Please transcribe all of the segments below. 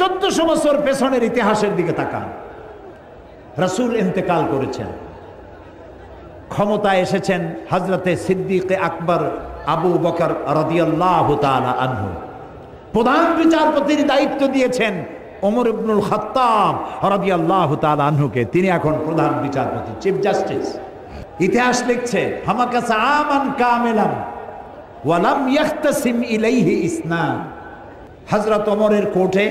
1400 বছর পেছনের ইতিহাসের দিকে তাকান। রাসূল ইন্তেকাল করেছেন, ক্ষমতায় এসেছেন হযরতে সিদ্দিকে আকবর আবু বকর রাদিয়াল্লাহু তাআলা আনহু। প্রধান বিচারপতির দায়িত্ব দিয়েছেন ওমর ইবনুল খাত্তাব রাদিয়াল্লাহু তাআলা আনহুকে। তিনি এখন প্রধান বিচারপতি, চিফ জাস্টিস। ইতিহাস লিখছে হামাকাসা আমান কামিলান ওয়া লাম ইয়াখতাসিম ইলাইহি ইসনান। হযরত ওমরের কোর্টে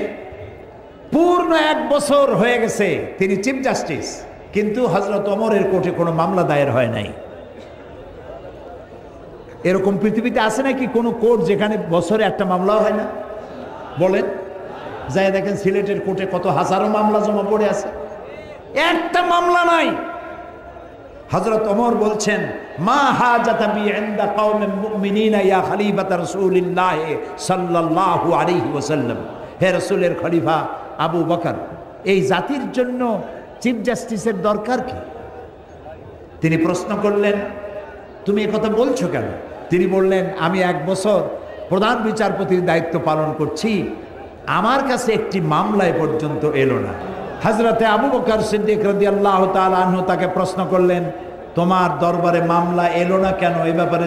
পূর্ণ 1 বছর হয়ে গেছে, তিনি চিফ জাস্টিস, কিন্তু হযরত ওমরের কোর্টে কোনো মামলা দায়ের হয় নাই। এরকম পৃথিবীতে আছে নাকি কোনো কোর্ট যেখানে বছরে একটা মামলাও হয় না? বলেন, যাই দেখেন সিলেটের কোর্টে কত হাজারো মামলা জমা পড়ে আছে, একটা মামলা নাই। হযরত ওমর বলছেন মা হাজাতা বি ইনদা কওমিন মুমিনিনা ইয়া খলিফাতা রাসূলিল্লাহ সাল্লাল্লাহু আলাইহি ওয়াসাল্লাম। হে রাসূলের খলিফা আবু বকর, এই জাতির জন্য চিফ জাস্টিসের দরকার কি? তিনি প্রশ্ন করলেন তুমি এই কথা বলছো কেন? তিনি বললেন আমি 1 বছর প্রধান বিচারপতির দায়িত্ব পালন করছি, আমার কাছে একটি মামলায় পর্যন্ত এলো না। হযরতে আবু বকর সিদ্দিক রাদিয়াল্লাহু তাআলা আনহু তাকে প্রশ্ন করলেন তোমার দরবারে মামলা এলো না কেন? এই ব্যাপারে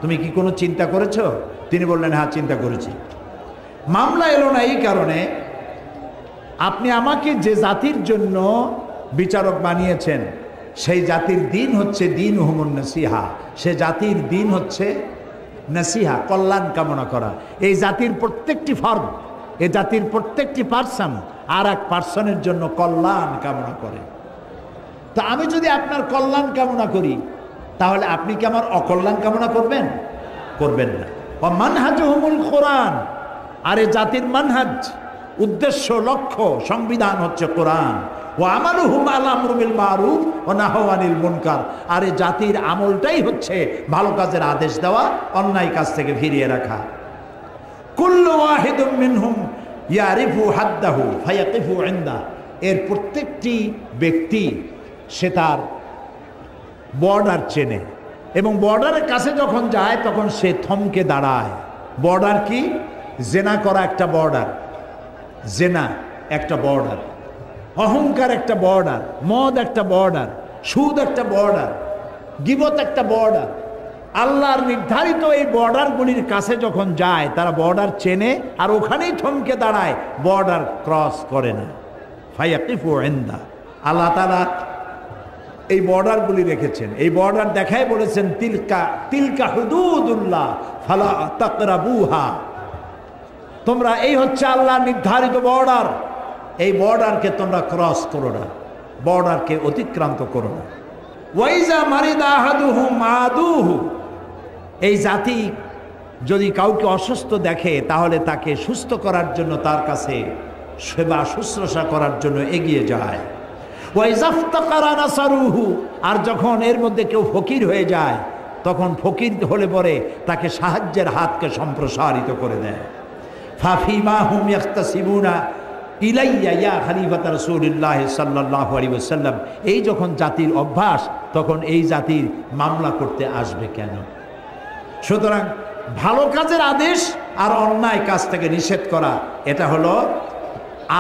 তুমি কি কোনো চিন্তা করেছো? তিনি বললেন হ্যাঁ, চিন্তা করেছি। মামলা এলো না এই কারণে আপনি আমাকে যে জাতির জন্য বিচারক বানিয়েছেন সেই জাতির দিন হচ্ছে দিন হুমুন নসিহা। সে জাতির দিন হচ্ছে নসিহা, কল্যাণ কামনা করা। এই জাতির প্রত্যেকটি ফর্দ, এই জাতির প্রত্যেকটি পার্সন আর এক পার্সনের জন্য কল্যাণ কামনা করে। তো আমি যদি আপনার কল্যাণ কামনা করি তাহলে আপনি কি আমার অকল্যাণ কামনা করবেন? করবেন না। মানহাজুহুমুল কোরআন, আর এই জাতির মানহাজ, উদ্দেশ্য, লক্ষ্য, সংবিধান হচ্ছে কোরআন। ও আমালুহুম আলা আমরি বিল মারুফ ওয়া নাহয়ু আনিল মুনকার, আর এই জাতির আমলটাই হচ্ছে ভালো কাজের আদেশ দেওয়া, অন্যায় কাজ থেকে ফিরিয়ে রাখা। কুল্লু ওয়াহিদুম মিনহুম ইয়ারিফু হাদ্দাহু ফায়াকিফু ইনদা, এর প্রত্যেকটি ব্যক্তি সে তার বর্ডার চেনে এবং বর্ডারের কাছে যখন যায় তখন সে থমকে দাঁড়ায়। বর্ডার কি? জেনা করা একটা বর্ডার, জেনা একটা বর্ডার, অহংকার একটা বর্ডার, মদ একটা বর্ডার, সুদ একটা বর্ডার, গীবত একটা বর্ডার। আল্লাহর নির্ধারিত এই বর্ডারগুলির কাছে যখন যায় তারা বর্ডার চেনে আর ওখানেই থমকে দাঁড়ায়, বর্ডার ক্রস করে না। ফায়াকিফু ইনদা, আল্লাহ তাআলা এই বর্ডারগুলি রেখেছেন। এই বর্ডার দেখাই বলেছেন তিলকা হুদুদুল্লাহ ফালা তাকরাবুহা, তোমরা, এই হচ্ছে আল্লাহর নির্ধারিত বর্ডার, এই বর্ডারকে তোমরা ক্রস করো না, বর্ডারকে অতিক্রান্ত করো না। ওয়াইজা মারিদা আহাদুহুম আদুহু, এই জাতি যদি কাউকে অসুস্থ দেখে তাহলে তাকে সুস্থ করার জন্য তার কাছে সেবা শুশ্রূষা করার জন্য এগিয়ে যায়। ওয়াইজাফতাকারা নাসারুহু, আর যখন এর মধ্যে কেউ ফকির হয়ে যায় তখন ফকির হলে পরে তাকে সাহায্যের হাতকে সম্প্রসারিত করে দেয়। ফাফিমা হুম ইয়াখতাসিবুনা ইলাইয়া ইয়া খলিফাতা রাসূলিল্লাহ সাল্লাল্লাহু আলাইহি ওয়াসাল্লাম, এই যখন জাতির অভ্যাস তখন এই জাতির মামলা করতে আসবে কেন? সুতরাং ভালো কাজের আদেশ আর অন্যায় কাজ থেকে নিষেধ করা, এটা হলো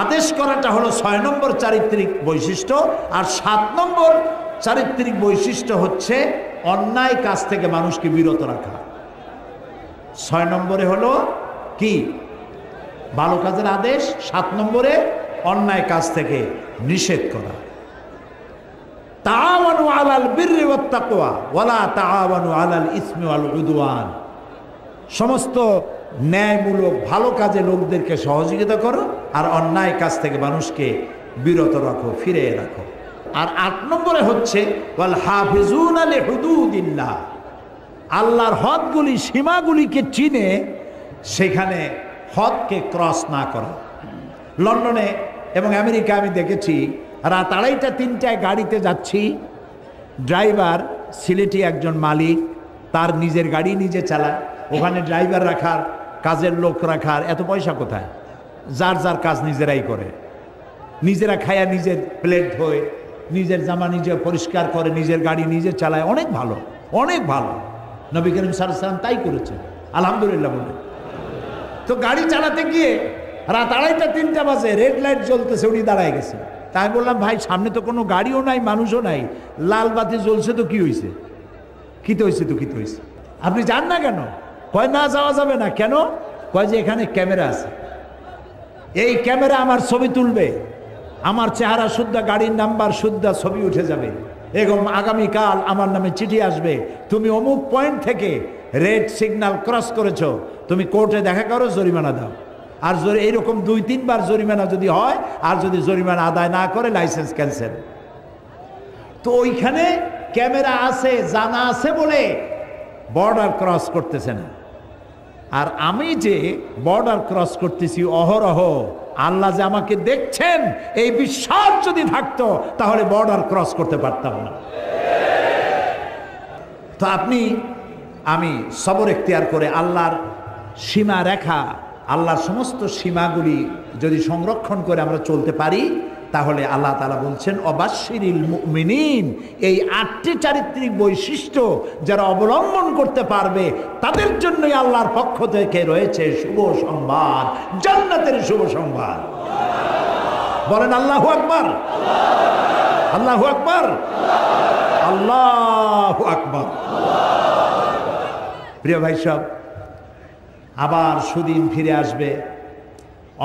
আদেশ করাটা হলো 6 নম্বর চারিত্রিক বৈশিষ্ট্য, আর 7 নম্বর চারিত্রিক বৈশিষ্ট্য হচ্ছে অন্যায় কাজ থেকে মানুষকে বিরত রাখা। 6 নম্বরে হলো কি? ভালো কাজের আদেশ, 7 নম্বরে অন্যায় কাজ থেকে নিষেধ করা। তাআওয়ানু আলাল বিররি ওয়াত তাকওয়া ওয়ালা তাআওয়ানু আলাল ইসমি ওয়াল উদওয়ান, সমস্ত ন্যায়মূলক ভালো কাজে লোকদেরকে সহযোগিতা করো আর অন্যায় কাজ থেকে মানুষকে বিরত রাখো, ফিরে রাখো। আর 8 নম্বরে হচ্ছে ওয়াল হাফিজুনা লিহুদুদিল্লাহ, আল্লাহর হদগুলি, সীমাগুলিকে চিনে সেখানে হদকে ক্রস না করা। লন্ডনে এবং আমেরিকা আমি দেখেছি রাত 2:30 3টায় গাড়িতে যাচ্ছি, ড্রাইভার সিলেটি একজন মালিক, তার নিজের গাড়ি নিজে চালায়, ওখানে ড্রাইভার রাখার, কাজের লোক রাখার এত পয়সা কোথায়? যার যার কাজ নিজেরাই করে, নিজেরা খায়া নিজের প্লেট ধোয়, নিজের জামা নিজে পরিষ্কার করে, নিজের গাড়ি নিজে চালায়। অনেক ভালো, অনেক ভালো। নবী করিম সাল্লাল্লাহু আলাইহি ওয়াসাল্লাম তাই করেছেন, আলহামদুলিল্লাহ বলে। তো গাড়ি চালাতে গিয়ে রাত 2:30-3টা বাজে, রেড লাইট জ্বলতেছে, উনি দাঁড়ায় গেছে। তাই বললাম, ভাই সামনে তো কোনো গাড়িও নাই, মানুষও নাই, লাল বাতি জ্বলছে তো কি হয়েছে, কি তো হয়েছে, আপনি যান না কেন? কয় না যাওয়া যাবে না। কেন? কয় যে এখানে ক্যামেরা আছে, এই ক্যামেরা আমার ছবি তুলবে, আমার চেহারা শুদ্ধা, গাড়ির নাম্বার শুদ্ধা, ছবি উঠে যাবে, এবং আগামীকাল আমার নামে চিঠি আসবে, তুমি অমুক পয়েন্ট থেকে রেড সিগন্যাল ক্রস করেছো, তুমি কোর্টে দেখা করো, জরিমানা দাও। আর এইরকম 2-3 বার জরিমানা যদি হয়, আর যদি জরিমানা আদায় না করে, লাইসেন্স ক্যান্সেল। তো ওইখানে ক্যামেরা আছে, জানা আছে বলে বর্ডার ক্রস করতেছে না। আর আমি যে বর্ডার ক্রস করতেছি অহরহ, আল্লাহ যে আমাকে দেখছেন, এই বিশ্বাস যদি থাকতো তাহলে বর্ডার ক্রস করতে পারতাম না। তো আমি সবর এখতিয়ার করে আল্লাহর সীমা রেখা, আল্লাহর সমস্ত সীমাগুলি যদি সংরক্ষণ করে আমরা চলতে পারি, তাহলে আল্লাহ তাআলা বলছেন অবাশশিরিল মুমিনিন, এই 8টি চারিত্রিক বৈশিষ্ট্য যারা অবলম্বন করতে পারবে তাদের জন্যই আল্লাহর পক্ষ থেকে রয়েছে শুভ সংবাদ, জান্নাতের শুভ সংবাদ। বলেন আল্লাহু আকবার, আল্লাহু আকবার, আল্লাহু আকবার। প্রিয় ভাই সব, আবার সুদিন ফিরে আসবে।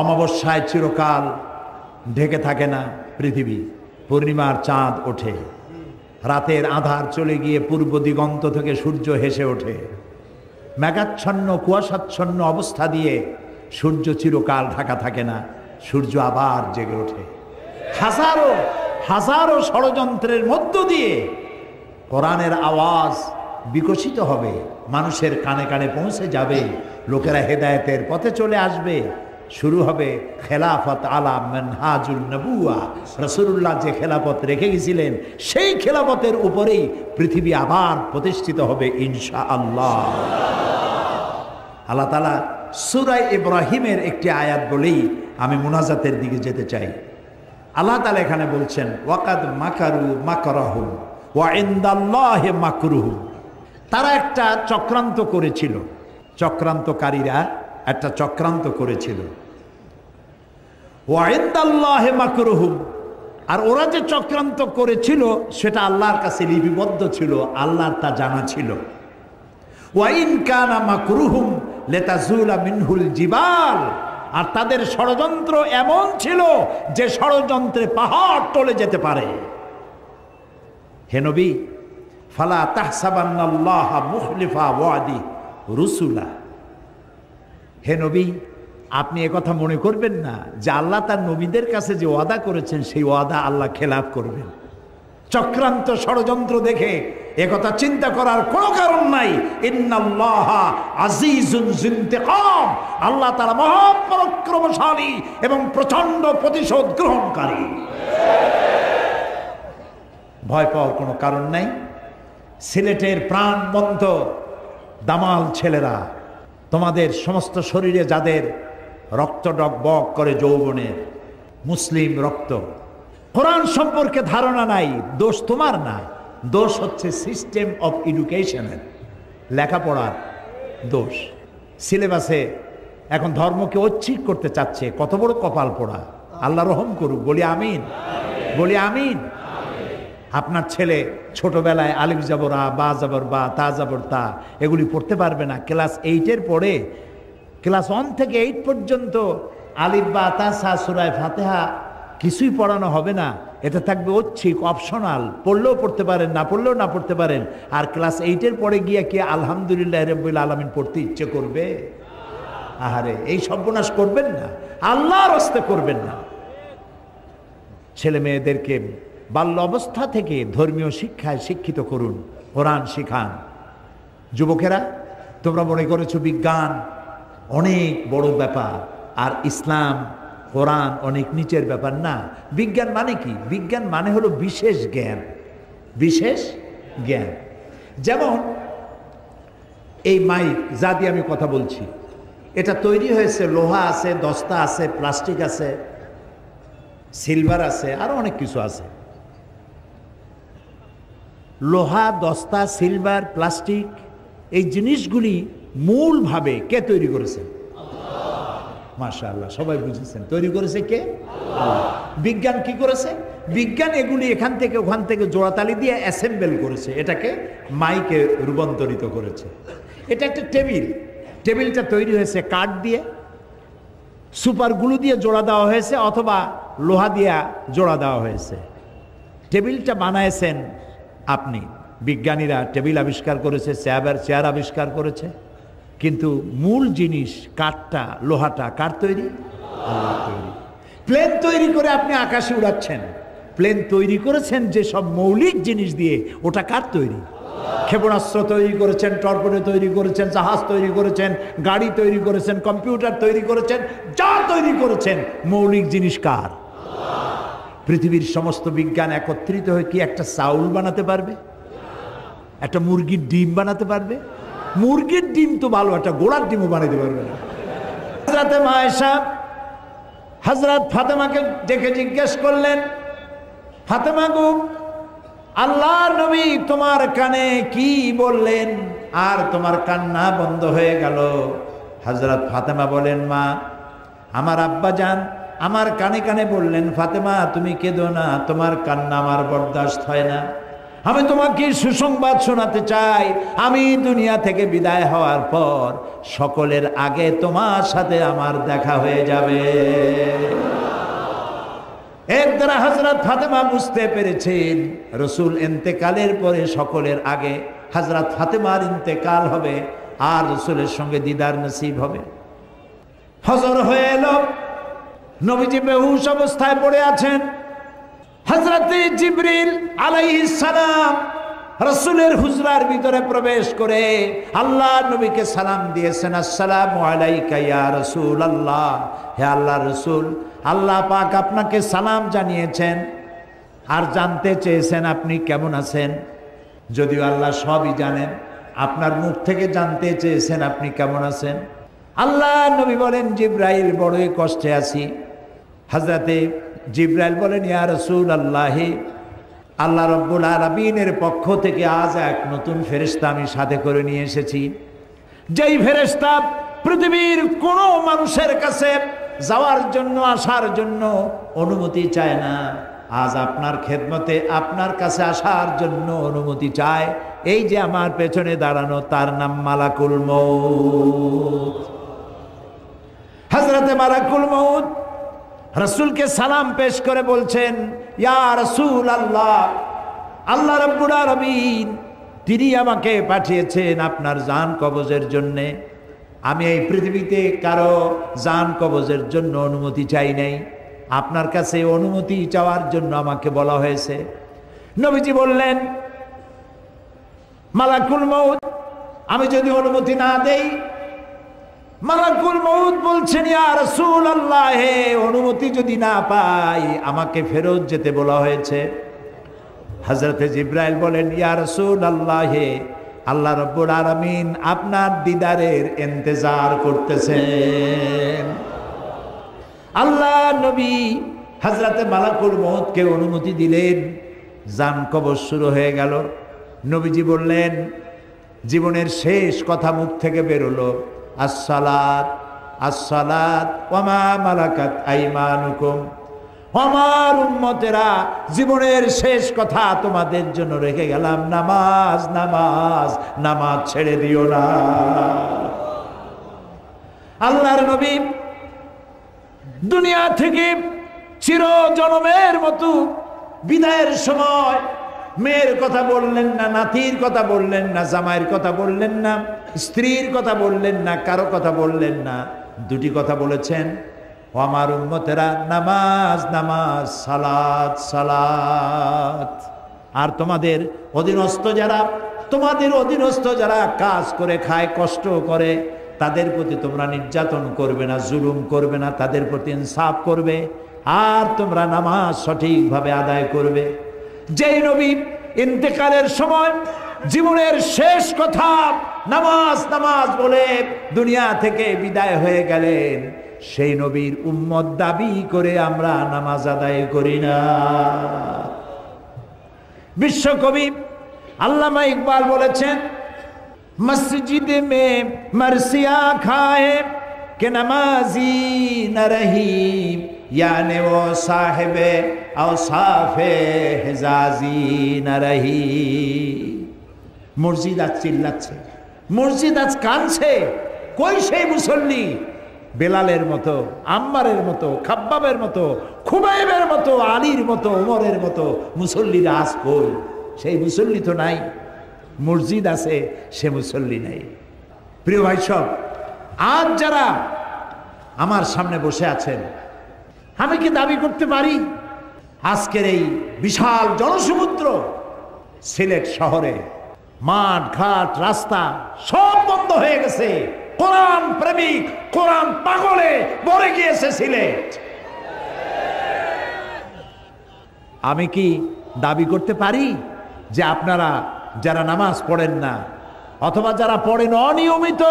অমাবস্যায় চিরকাল ঢেকে থাকে না পৃথিবী, পূর্ণিমার চাঁদ ওঠে, রাতের আধার চলে গিয়ে পূর্ব দিগন্ত থেকে সূর্য হেসে ওঠে। মেঘাচ্ছন্ন কুয়াশাচ্ছন্ন অবস্থা দিয়ে সূর্য চিরকাল ঢাকা থাকে না, সূর্য আবার জেগে ওঠে। হাজারো হাজারো ষড়যন্ত্রের মধ্য দিয়ে কোরআনের আওয়াজ বিকশিত হবে, মানুষের কানে কানে পৌঁছে যাবে, লোকেরা হেদায়েতের পথে চলে আসবে। শুরু হবে খেলাফত আলা মানহাজুল নবুয়া, রাসূলুল্লাহ যে খেলাফত রেখে গেছিলেন সেই খেলাফতের উপরেই পৃথিবী আবার প্রতিষ্ঠিত হবে ইনশাআল্লাহ। আল্লাহ তাআলা সূরা ইব্রাহিমের একটি আয়াত বলেই আমি মুনাজাতের দিকে যেতে চাই। আল্লাহ তাআলা এখানে বলছেন ওয়াকাদ মাকারু মাকরাহুম ওয়া ইনদাল্লাহি মাকরুহুম। তারা একটা চক্রান্ত করেছিল, চক্রান্তকারীরা একটা চক্রান্ত করেছিল। ওয়া ইনদাল্লাহি মাকরুহুম, আর ওরা যে চক্রান্ত করেছিল সেটা আল্লাহর কাছে লিপিবদ্ধ ছিল, আল্লাহর তা জানা ছিল। ওয়া ইন কানা মাকরুহুম লিতাজুলা মিনহুল জিবাল, আর তাদের ষড়যন্ত্র এমন ছিল যে ষড়যন্ত্রে পাহাড় টলে যেতে পারে। হে নবী, ফালা তাহসাবান্নাল্লাহা মুখলিফা ওয়াদি রুসুলা, হে নবী আপনি একথা মনে করবেন না যে আল্লাহ তার নবীদের কাছে যে ওয়াদা করেছেন সেই ওয়াদা আল্লাহ খেলাফ করবেন। চক্রান্ত ষড়যন্ত্র দেখে একথা চিন্তা করার কোনো কারণ নাই। ইন্নাল্লাহা আজিজুন যুনতিকাম, আল্লাহ তাআলা মহাপরাক্রমশালী এবং প্রচন্ড প্রতিশোধ গ্রহণকারী। ভয় পাওয়ার কোনো কারণ নাই। সিলেটের প্রাণবন্ত দামাল ছেলেরা, তোমাদের সমস্ত শরীরে যাদের রক্ত ডগবগ করে যৌবনের মুসলিম রক্ত, কোরআন সম্পর্কে ধারণা নাই, দোষ তোমার না, দোষ হচ্ছে সিস্টেম অফ এডুকেশনের, লেখাপড়ার দোষ। সিলেবাসে এখন ধর্মকে ঐচ্ছিক করতে চাচ্ছে, কত বড় কপাল পোড়া। আল্লাহ রহম করুক, বলি আমিন, বলি আমিন। আপনার ছেলে ছোটবেলায় আলিফ যাবর আ, বা যাবর বা, তা যাবর তা এগুলি পড়তে পারবে না। ক্লাস 8-এর পরে, ক্লাস 1 থেকে 8 পর্যন্ত আলিফ বা তা সা সূরা ফাতিহা কিছুই পড়ানো হবে না। এটা থাকবে ঐচ্ছিক, অপশনাল, পড়লেও পড়তে পারেন, না পড়লেও না পড়তে পারেন। আর ক্লাস 8-এর পরে গিয়ে কি আলহামদুলিল্লাহ রাব্বিল আলামিন পড়তে ইচ্ছে করবে? আহারে, এই সর্বনাশ করবেন না, আল্লাহর হস্তে করবেন না। ছেলে মেয়েদেরকে বাল্য অবস্থা থেকে ধর্মীয় শিক্ষায় শিক্ষিত করুন, কোরআন শিখান। যুবকেরা, তোমরা মনে করেছো বিজ্ঞান অনেক বড় ব্যাপার আর ইসলাম কোরআন অনেক নিচের ব্যাপার। না, বিজ্ঞান মানে কি? বিজ্ঞান মানে হলো বিশেষ জ্ঞান, বিশেষ জ্ঞান। যেমন এই মাইক যা দিয়ে আমি কথা বলছি, এটা তৈরি হয়েছে, লোহা আছে, দস্তা আছে, প্লাস্টিক আছে, সিলভার আছে, আরো অনেক কিছু আছে। লোহা, দস্তা, সিলভার, প্লাস্টিক, এই জিনিসগুলি মূলভাবে কে তৈরি করেছেন? মাশাআল্লাহ, সবাই বুঝেছেন। তৈরি করেছে কে? আল্লাহ। বিজ্ঞান কি করেছে? বিজ্ঞান এগুলি এখান থেকে ওখান থেকে জোড়াতালি দিয়ে অ্যাসেম্বল করেছে, এটাকে মাইকে রূপান্তরিত করেছে। এটা একটা টেবিল, টেবিলটা তৈরি হয়েছে কাঠ দিয়ে, সুপার গ্লু দিয়ে জোড়া দেওয়া হয়েছে অথবা লোহা দিয়ে জোড়া দেওয়া হয়েছে। টেবিলটা বানাইছেন আপনি, বিজ্ঞানীরা টেবিল আবিষ্কার করেছে, চেয়ার আবিষ্কার করেছে, কিন্তু মূল জিনিস কাঠটা, লোহাটা কার তৈরি? আল্লাহ তৈরি। প্লেন তৈরি করে আপনি আকাশে উড়াচ্ছেন, প্লেন তৈরি করেছেন যে সব মৌলিক জিনিস দিয়ে, ওটা কার তৈরি? ক্ষেপণাস্ত্র তৈরি করেছেন, টর্পেডো তৈরি করেছেন, জাহাজ তৈরি করেছেন, গাড়ি তৈরি করেছেন, কম্পিউটার তৈরি করেছেন, যা তৈরি করেছেন মৌলিক জিনিস কার? পৃথিবীর সমস্ত বিজ্ঞান একত্রিত হয়ে কি একটা চাউল বানাতে পারবে? একটা মুরগির ডিম বানাতে পারবে? মুরগির ডিম তো ভালো, একটা গোড়ার ডিমও বানাতে পারবে না। হযরতে আয়েশা হযরত ফাতেমাকে ডেকে জিজ্ঞেস করলেন, ফাতেমা গো, আল্লাহর নবী তোমার কানে কি বললেন আর তোমার কান্না বন্ধ হয়ে গেল? হযরত ফাতেমা বলেন, মা, আমার আব্বা জান আমার কানে কানে বললেন, ফাতেমা তুমি কেঁদো না, তোমার কান্না আমার বরদাস্ত হয় না। আমি তোমাকে সুসংবাদ শোনাতে চাই, আমি দুনিয়া থেকে বিদায় হওয়ার পর সকলের আগে তোমার সাথে আমার দেখা হয়ে যাবে। এর দ্বারা হযরত ফাতেমা বুঝতে পেরেছেন রাসূল ইন্তেকালের পরে সকলের আগে হযরত ফাতেমার ইন্তেকাল হবে আর রাসূলের সঙ্গে দিদার নসিব হবে। ফজর হয়ে এলো, নবীজি বেহুশ অবস্থায় পড়ে আছেন। হযরতে জিবরিল আলাইহিস সালাম রাসূলের হুজরার ভিতরে প্রবেশ করে আল্লাহ নবীকে সালাম দিয়েছেন, আসসালামু আলাইকা ইয়া রাসূলুল্লাহ, হে আল্লাহর রাসূল, আল্লাহ পাক আপনাকে সালাম জানিয়েছেন আর জানতে চেয়েছেন আপনি কেমন আছেন। যদিও আল্লাহ সবই জানেন, আপনার মুখ থেকে জানতে চেয়েছেন আপনি কেমন আছেন। আল্লাহ নবী বলেন, জিবরাইল বড়ই কষ্টে আছি। হযরতে জিবরাইল বলেন, ইয়া রাসূলুল্লাহ, আল্লাহ রাব্বুল আলামিনের পক্ষ থেকে আজ এক নতুন ফেরেশতা আমি সাথে করে নিয়ে এসেছি, যেই ফেরেশতা পৃথিবীর কোনো মানুষের কাছে যাওয়ার জন্য, আসার জন্য অনুমতি চায় না, আজ আপনার খেদমতে আপনার কাছে আসার জন্য অনুমতি চায়। এই যে আমার পেছনে দাঁড়ানো, তার নাম মালাকুল মউত। হযরতে মালাকুল মউত রাসূলকে সালাম পেশ করে বলছেন, ইয়া রাসূলুল্লাহ, আল্লাহ রাব্বুল আলামিন তিনি আমাকে পাঠিয়েছেন আপনার জান কবজের জন্যে। আমি এই পৃথিবীতে কারো জান কবজের জন্য অনুমতি চাই নাই, আপনার কাছে অনুমতি চাওয়ার জন্য আমাকে বলা হয়েছে। নবীজি বললেন, মালাকুল মউত, আমি যদি অনুমতি না দেই? মালাকুল মউত বলছেন, ইয়া রাসূলুল্লাহ, অনুমতি যদি না পাই আমাকে ফেরত যেতে বলা হয়েছে। হযরতে জিবরাইল বলেন, ইয়া রাসূলুল্লাহ, আল্লাহ রাব্বুল আলামিন আপনার দিদারের ইন্তজার করতেছেন। আল্লাহ নবী হযরতে মালাকুল মউতকে অনুমতি দিলেন, জান কবজ শুরু হয়ে গেল। নবীজি বললেন, জীবনের শেষ কথা মুখ থেকে বেরোলো, আসসালাত আসসালাত ওয়া মা মালাকাত আইমানুকুম। আমার উম্মতেরা, জীবনের শেষ কথা তোমাদের জন্য রেখে গেলাম, নামাজ নামাজ নামাজ ছেড়ে দিও না। আল্লাহর নবী দুনিয়া থেকে চিরজনমের মতো বিদায়ের সময় মেয়ের কথা বললেন না, নাতির কথা বললেন না, জামাইয়ের কথা বললেন না, স্ত্রীর কথা বললেন না, কারো কথা বললেন না। দুটি কথা বলেছেন, ও আমার উম্মতেরা, নামাজ নামাজ, সালাত সালাত। আর তোমাদের অধীনস্থ যারা কাজ করে খায়, কষ্ট করে, তাদের প্রতি তোমরা নির্যাতন করবে না, জুলুম করবে না, তাদের প্রতি ইনসাফ করবে, আর তোমরা নামাজ সঠিকভাবে আদায় করবে। যেই নবী ইন্তেকালের সময় জীবনের শেষ কথা নামাজ নামাজ বলে দুনিয়া থেকে বিদায় হয়ে গেলেন, সেই নবীর উম্মত দাবি করে আমরা নামাজ আদায় করি না। বিশ্বকবি আল্লামা ইকবাল বলেছেন, মসজিদ মে মরসিয়া খায়ে कि नमाजी न रही यानी वो साहिबे औसाफे हिजाजी न रही। মসজিদ আজ চিল্লাচ্ছে, মসজিদ আজ কাঁদছে। কই সেই মুসল্লি? বেলালের মতো, আম্মারের মতো, খাব্বাবের মতো, খুবাইবের মতো, আলীর মতো, ওমরের মতো মুসল্লিরা আজ কই? সেই মুসল্লি তো নাই। মসজিদ আছে, সে মুসল্লি নাই। প্রিয় ভাই সব, আজ যারা আমার সামনে বসে আছেন, আমি কি দাবি করতে পারি আজকের এই বিশাল জনসমুদ্র সিলেট শহরে মাঠ ঘাট রাস্তা সব বন্ধ হয়ে গেছে, কোরআন প্রেমিক কোরআন পাগলে ভরে গিয়েছে সিলেট? আমি কি দাবি করতে পারি যে আপনারা যারা নামাজ পড়েন না অথবা যারা পড়েন অনিয়মিত,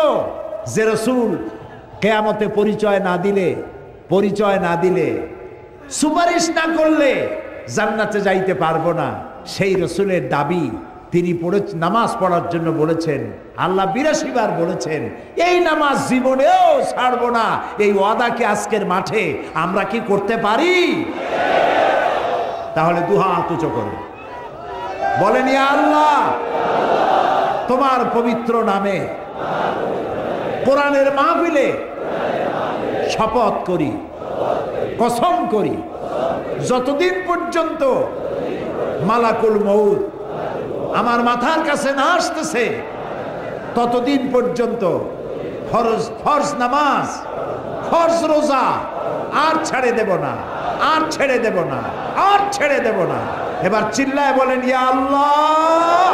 যে রাসূল কিয়ামতে পরিচয় না দিলে সুপারিশ না করলে জান্নাতে যাইতে পারবো না, সেই রাসূলের দাবি তিনি নামাজ পড়ার জন্য বলেছেন, আল্লাহ ৮২ বার বলেছেন এই নামাজ জীবনেও ছাড়বো না, এই ওয়াদাকে আজকের মাঠে আমরা কি করতে পারি? তাহলে দুহাত উঁচু করুন, বলেন ইয়া আল্লাহ, তোমার পবিত্র নামে কোরআনের মাহফিলে শপথ করি, কসম করি, যতদিন পর্যন্ত মালাকুল মউত আমার মাথার কাছে না আসতেছে ততদিন পর্যন্ত ফরজ নামাজ, ফরজ রোজা আর ছেড়ে দেব না, আর ছেড়ে দেব না, আর ছেড়ে দেব না। এবার চিল্লায় বলেন ইয়া আল্লাহ,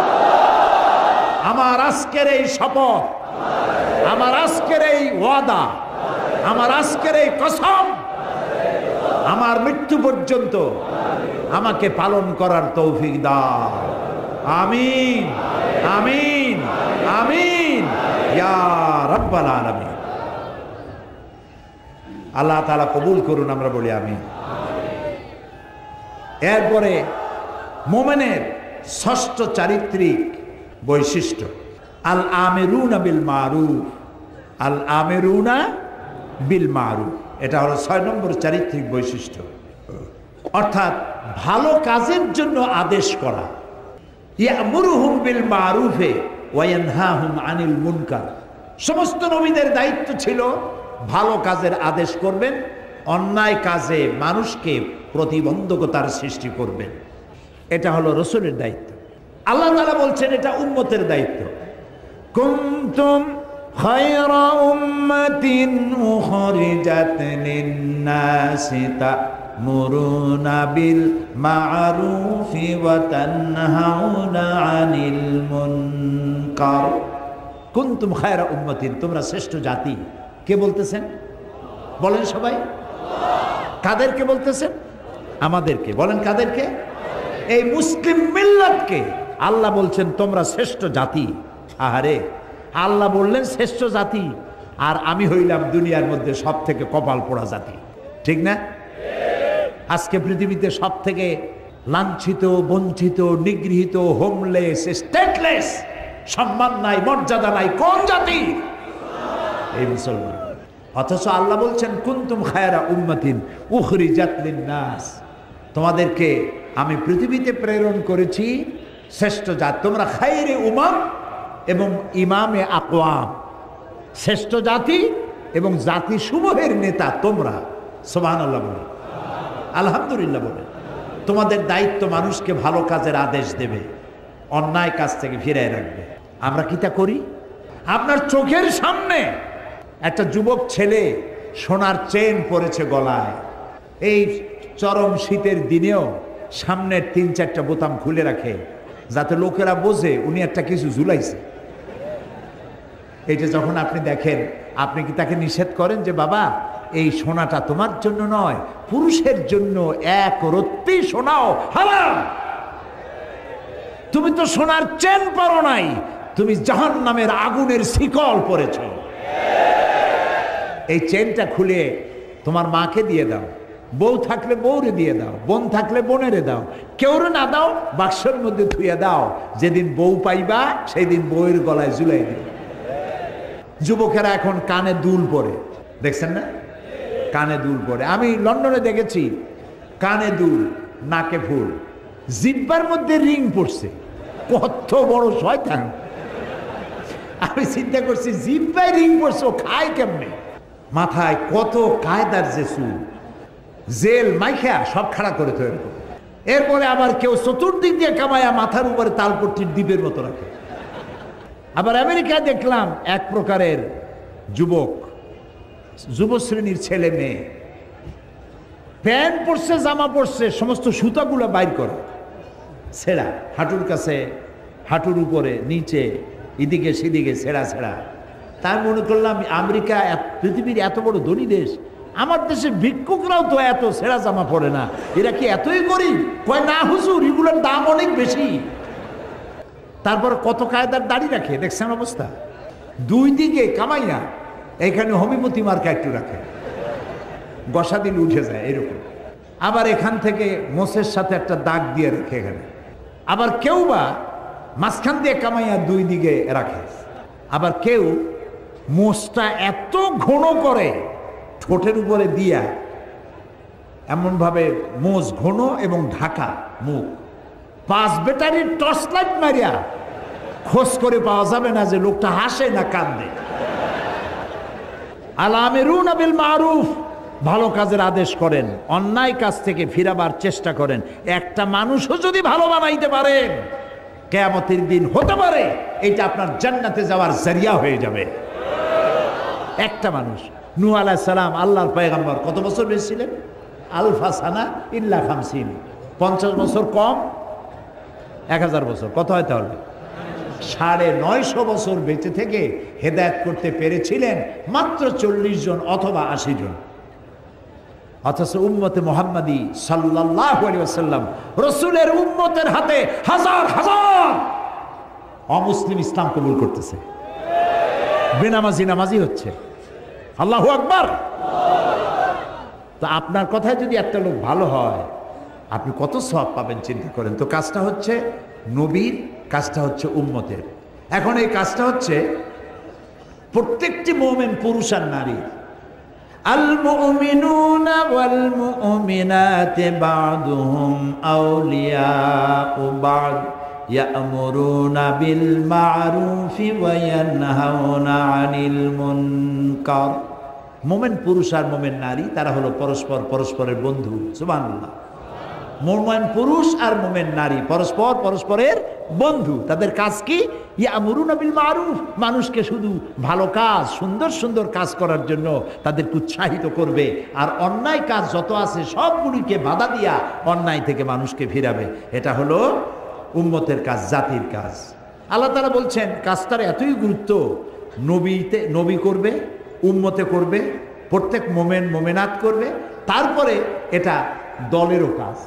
আমার আজকের এই শপথ, আমার আজকের এই ওয়াদা, আমার আজকের এই কসম আমার মৃত্যু পর্যন্ত আমাকে পালন করার তৌফিক দাও। আমিন আমিন আমিন ইয়া রাব্বাল আলামিন। আল্লাহ তাআলা কবুল করুন, আমরা বলি আমিন। এরপরে মুমিনের ষষ্ঠ চারিত্রিক বৈশিষ্ট্য আল আমিরুনা বিল মারুফ, আল আমিরুনা বিল মারুফ, এটা হলো ৬ নম্বর চারিত্রিক বৈশিষ্ট্য, অর্থাৎ ভালো কাজের জন্য আদেশ করা। ইয়ামুরুহুম বিল মারুফে ওয়া ইয়ানহাহুম আনিল মুনকার। সমস্ত নবীদের দায়িত্ব ছিল ভালো কাজের আদেশ করবেন, অন্যায় কাজে মানুষকে প্রতিবন্ধকতার সৃষ্টি করবেন। এটা হলো রাসূলের দায়িত্ব। আল্লাহ তাআলা বলছেন এটা উম্মতের দায়িত্ব। কুনতুম খায়রা উম্মাতিন উখরিজাত লিন-নাসি তা'মুরুনা বিল মা'রুফি ওয়া তানহাউনা আনিল মুনকার। কুনতুম খায়রা উম্মাতিন, তোমরা শ্রেষ্ঠ জাতি। কে বলতেছেন? বলেন সবাই। কাদেরকে বলতেছেন? আমাদেরকে। বলেন কাদেরকে? এই মুসলিম মিল্লাতকে আল্লাহ বলছেন তোমরা শ্রেষ্ঠ জাতি। আহারে, আল্লাহ বললেন শ্রেষ্ঠ জাতি, আর আমি হইলাম দুনিয়ার মধ্যে সব থেকে কপাল পোড়া জাতি, ঠিক না? আজকে পৃথিবীতে সব থেকে লাঞ্ছিত, বঞ্চিত, নিগৃহীত, হোমলেস, স্টেটলেস, সম্মান নাই, মর্যাদা নাই কোন জাতি? এই মুসলমান। অথচ আল্লাহ বলছেন কুনতুম খায়রা উম্মাতিন উখরিজাত লিন-নাস, তোমাদেরকে আমি পৃথিবীতে প্রেরণ করেছি শ্রেষ্ঠ জাতি। তোমরা খায়রে উমাম এবং ইমামে আকওয়াম, শ্রেষ্ঠ জাতি এবং জাতি সমূহের নেতা তোমরা। সুবহানাল্লাহ বলে, আলহামদুলিল্লাহ বলে। তোমাদের দায়িত্ব মানুষকে ভালো কাজের আদেশ দেবে, অন্যায় কাজ থেকে ফিরিয়ে রাখবে। আমরা কি তা করি? আপনার চোখের সামনে একটা যুবক ছেলে সোনার চেন পরেছে গলায়, এই চরম শীতের দিনেও সামনের ৩-৪টা বোতাম খুলে রাখে যাতে লোকেরা বোঝে উনি একটা কিছু ঝুলাইছে। এটা যখন আপনি দেখেন, আপনি কি তাকে নিষেধ করেন যে বাবা এই সোনাটা তোমার জন্য নয়, পুরুষের জন্য এক রত্তি সোনাও হারাম? তুমি তো সোনার চেন পরো নাই, তুমি জাহান্নামের আগুনের শিকল পরেছ। এই চেনটা খুলে তোমার মাকে দিয়ে দাও, বউ থাকলে বউরে দিয়ে দাও, বোন থাকলে বোনেরে দাও, কেউরে না দাও বাক্সের মধ্যে থুয়ে দাও, যেদিন বউ পাইবা সেই দিন বউয়ের গলায় ঝুলাই দিও। যুবকেরা এখন কানে দুল পরে, দেখছেন না? কানে দুল পরে। আমি লন্ডনে দেখেছি কানে দুল, নাকে ফুল, জিব্বার মধ্যে রিং পড়ছে। কত বড় শয়তান! আমি চিন্তা করছি জিব্বায় রিং পড়ছে, ও খায় কেমনে? মাথায় কত কায়দার যে চুল, জেল মাইখা সব খাড়া করে তৈরি করে। এরপরে আবার কেউ চতুর্দিক দিয়ে কামায়া মাথার উপরে তালপট্টির দ্বীপের মতো রাখে। আবার আমেরিকায় দেখলাম এক প্রকারের যুবক, যুব শ্রেণীর ছেলে মেয়ে, প্যান্ট পরছে, জামা পরছে, সমস্ত সুতাগুলো বাইর করে ছেঁড়া, হাঁটুর কাছে, হাঁটুর উপরে, নিচে, এদিকে সেদিকে ছেঁড়া ছেঁড়া। তাই মনে করলাম আমেরিকা পৃথিবীর এত বড় ধনী দেশ, আমার দেশের ভিক্ষুকরাও তো এত ছেঁড়া জামা পরে না, এরা কি এতই গরিব? কয় না হুজুর, এগুলোর দাম অনেক বেশি। তারপর কত কায়দার দাড়ি রাখে, দেখছেন অবস্থা? দুই দিকে কামাইয়া, এখানে হোমিওপ্যাথি মার্কা একটু রাখে, গসা দিলে উঠে যায় এরকম। আবার এখান থেকে মোষের সাথে একটা দাগ দিয়ে রাখে এখানে। আবার কেউ বা মাঝখান দিয়ে কামাইয়া দুই দিকে রাখে। আবার কেউ মোষটা এত ঘন করে ঠোঁটের উপরে দিয়া, এমনভাবে মোষ ঘন এবং ঢাকা মুখ, 5 ব্যাটারির টর্চ লাইট মারিয়া খোঁজ করে পাওয়া যাবে না যে লোকটা হাসে না কান্দে। আল-আমিরুনা বিল মারুফ, ভালো কাজের আদেশ করেন, অন্যায় কাজ থেকে ফিরাবার চেষ্টা করেন। একটা মানুষও যদি ভালো বানাইতে পারেন, কিয়ামতের দিন হতে পারে এটা আপনার জান্নাতে যাওয়ার জরিয়া হয়ে যাবে। একটা মানুষ। নূহ আলাইহিস সালাম আল্লাহর পয়গম্বর, কত বছর বেঁচে ছিলেন? আলফা সানা ইল্লা 50, 50 বছর কম 1000 বছর, কত হয় তাহলে? 950 বছর বেঁচে থেকে হেদায়েত করতে পেরেছিলেন মাত্র 40 জন অথবা 80 জন। অথচ উম্মতে মুহাম্মাদি সাল্লাল্লাহু আলাইহি ওয়াসাল্লাম, রাসূলের উম্মতের হাতে হাজার হাজার অমুসলিম ইসলাম কবুল করতেছে, বেনামাজি নামাজি হচ্ছে। আল্লাহু আকবার। তো আপনার কথায় যদি একটা লোক ভালো হয়, আপনি কত সওয়াব পাবেন চিন্তা করেন। তো কাজটা হচ্ছে নবীর, কাজটা হচ্ছে উম্মতের। এখন এই কাজটা হচ্ছে প্রত্যেকটি মুমিন, পুরুষ আর নারী। আল মুমিনুনা ওয়াল মুমিনাতু বা'দুহুম আউলিয়াউ বা'দ ইয়া'মুরুনা বিল মা'রুফি ওয়া ইয়ানহাউনা আনিল মুনকার। মুমিন পুরুষ আর মুমিন নারী, তারা হলো পরস্পর পরস্পরের বন্ধু। সুবহানাল্লাহ। মুমিন পুরুষ আর মুমিন নারী পরস্পর পরস্পরের বন্ধু। তাদের কাজ কি? ইয়ামুরুনা বিল মারুফ, মানুষকে শুধু ভালো কাজ, সুন্দর সুন্দর কাজ করার জন্য তাদেরকে উৎসাহিত করবে, আর অন্যায় কাজ যত আছে সবগুলিকে বাধা দিয়া অন্যায় থেকে মানুষকে ফিরাবে। এটা হলো উম্মতের কাজ, জাতির কাজ। আল্লাহ তাআলা বলছেন কাজটার এতই গুরুত্ব, নবী করবে, উম্মতে করবে, প্রত্যেক মোমেন মোমেনাত করবে, তারপরে এটা দলেরও কাজ।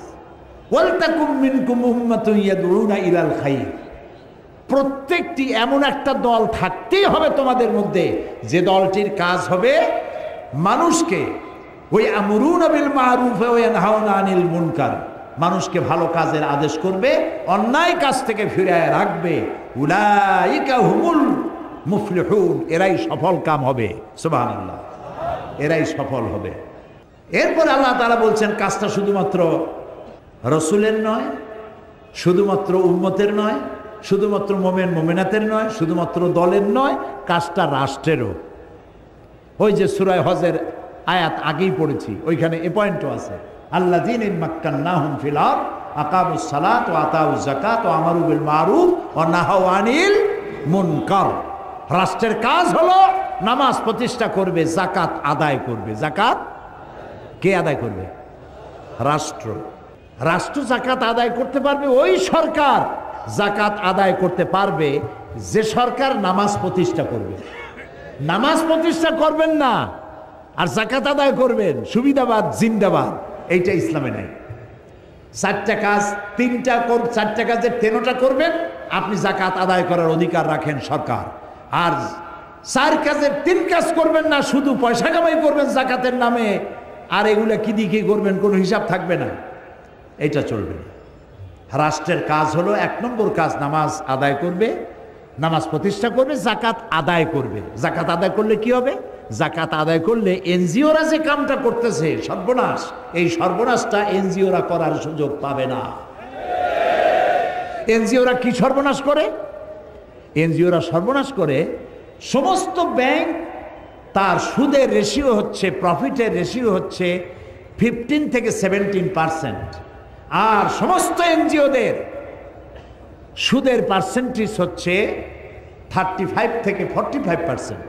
ওয়ালতাকুম মিনকুম উম্মাতুন ইয়াদউনা ইলাল খায়র, প্রত্যেকটি এমন একটা দল থাকতেই হবে তোমাদের মধ্যে, যে দলটির কাজ হবে মানুষকে ওই আমরুনা বিল মারুফ ওয়া ইয়ানহাউনা আনিল মুনকার, মানুষকে ভালো কাজের আদেশ করবে, অন্যায় কাজ থেকে ফিরিয়ে রাখবে। উলাইকা হুমুল মুফলিহুন, এরাই সফল কাম হবে। সুবহানাল্লাহ, এরাই সফল হবে। এরপর আল্লাহ তাআলা বলছেন কাজটা শুধুমাত্র রসুলের নয়, শুধুমাত্র উম্মতের নয়, শুধুমাত্র মোমেন মোমেনাতের নয়, শুধুমাত্র দলের নয়, কাজটা রাষ্ট্রেরও। ওই যে সূরা হজের আয়াত আগেই পড়েছি, ওইখানে এ পয়েন্টও আছে, আল্লাযীনা মাক্কান্নাহুম ফিল আরদ আকামুস সালাত ওয়া আতাউজ যাকাত ওয়া আমারু বিল মারুফ ওয়া নাহাউ আনিল মুনকার। রাষ্ট্রের কাজ হলো নামাজ প্রতিষ্ঠা করবে, যাকাত আদায় করবে। যাকাত কে আদায় করবে? রাষ্ট্র। রাষ্ট্র যাকাত আদায় করতে পারবে ওই সরকার, যাকাত আদায় করতে পারবে যে সরকার নামাজ প্রতিষ্ঠা করবে। নামাজ প্রতিষ্ঠা করবেন না আর যাকাত আদায় করবেন, সুবিধাবাদ জিন্দাবাদ, এইটা ইসলামে নাই। 4টা কাজ 4টা কাজের 3টা করবেন, আপনি যাকাত আদায় করার অধিকার রাখেন সরকার। আর 4 কাজের 3 কাজ করবেন না, শুধু পয়সা কামাই করবেন যাকাতের নামে, আর এগুলা কি দিয়ে কি করবেন কোনো হিসাব থাকবে না, এটা চলবে না। রাষ্ট্রের কাজ হলো 1 নম্বর কাজ, নামাজ আদায় করবে, নামাজ প্রতিষ্ঠা করবে, যাকাত আদায় করবে। যাকাত আদায় করলে কি হবে? জাকাত আদায় করলে এনজিওরা যে কামটা করতেছে সর্বনাশ, এই সর্বনাশটা এনজিওরা করার সুযোগ পাবে না। এনজিওরা কি সর্বনাশ করে? এনজিওরা সর্বনাশ করে সমস্ত ব্যাংক তার সুদের রেশিও হচ্ছে, প্রফিটের রেশিও হচ্ছে 15 থেকে 17%, আর সমস্ত এনজিওদের সুদের পার্সেন্টেজ হচ্ছে 35 থেকে 45%।